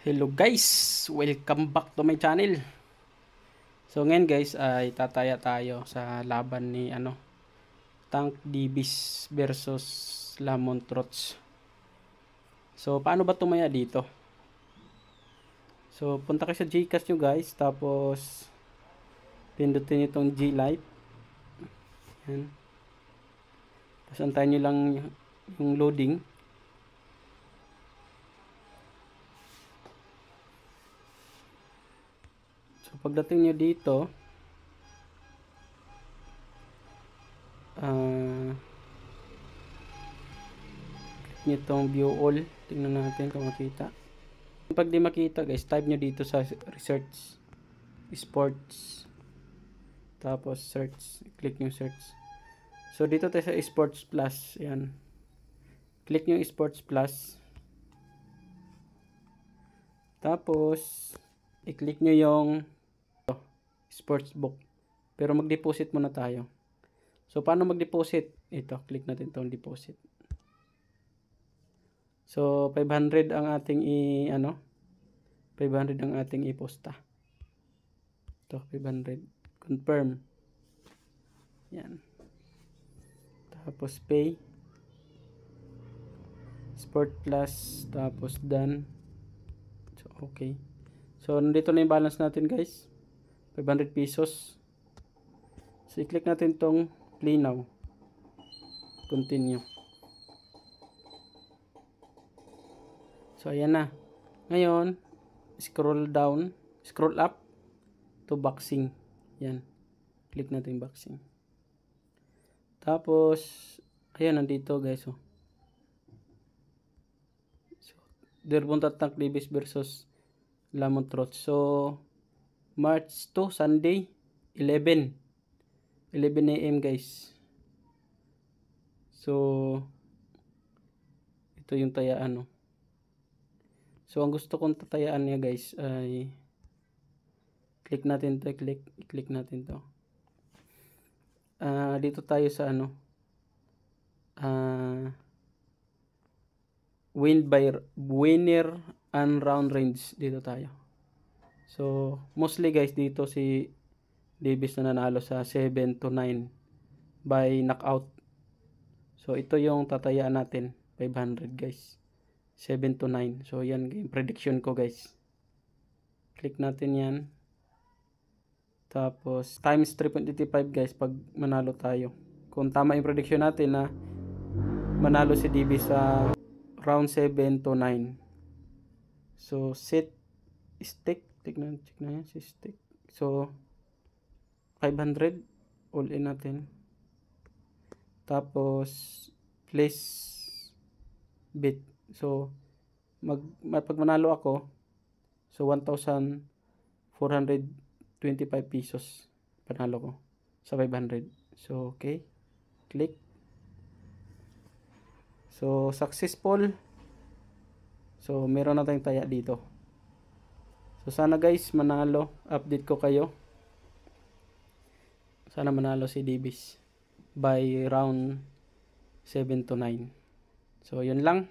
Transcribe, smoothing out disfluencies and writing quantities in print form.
Hello guys! Welcome back to my channel. So ngayon guys ay tataya tayo sa laban ni Tank Dibis versus Lamont Trots. So paano ba tumaya dito? So punta kayo sa Gcash nyo guys, tapos pindutin itong G-Lite. Yan. Tapos antayin nyo lang yung loading. So pagdating nyo dito, click nyo itong view all. Tingnan natin kung makita. Pag di makita guys, type nyo dito sa research sports, tapos search, click nyo search. So dito tayo sa sports plus. Yan, click nyo sports plus, tapos i-click nyo yung sports book, pero mag-deposit muna tayo. So paano mag-deposit? Ito, click natin tong deposit. So 500 ang ating 500 ang ating iposta. Ito 500. Confirm. Yan. Tapos pay. Sport plus, tapos done. So okay. So nandito na yung balance natin guys. 500 pesos. So i-click natin tong play now. Continue. So ayan na. Ngayon, scroll down, scroll up to boxing. Yan. Click natin boxing. Tapos ayan, nandito guys. So Derbon Tank Dibis versus Lamont Trots. So March 2, Sunday, 11 AM guys. So ito yung tayaan, no? So ang gusto kong tatayaan niya guys ay click natin to, click natin to. Dito tayo sa winner and round range, dito tayo. So mostly guys dito si Davis na nanalo sa 7 to 9 by knockout. So ito yung tatayaan natin, 500 guys, 7 to 9. So yan game prediction ko guys. Click natin yan. Tapos times 3.85 guys pag manalo tayo. Kung tama yung prediction natin na manalo si Davis sa round 7 to 9. So set stake, check na yan si stake. So 500 all in natin. Tapos place bet. So pag manalo ako, so 1,425 pesos panalo ko sa 500. So okay, click. So successful. So meron na tayong taya dito. So sana guys manalo, update ko kayo. Sana manalo si Davis by round 7 to 9. So yun lang.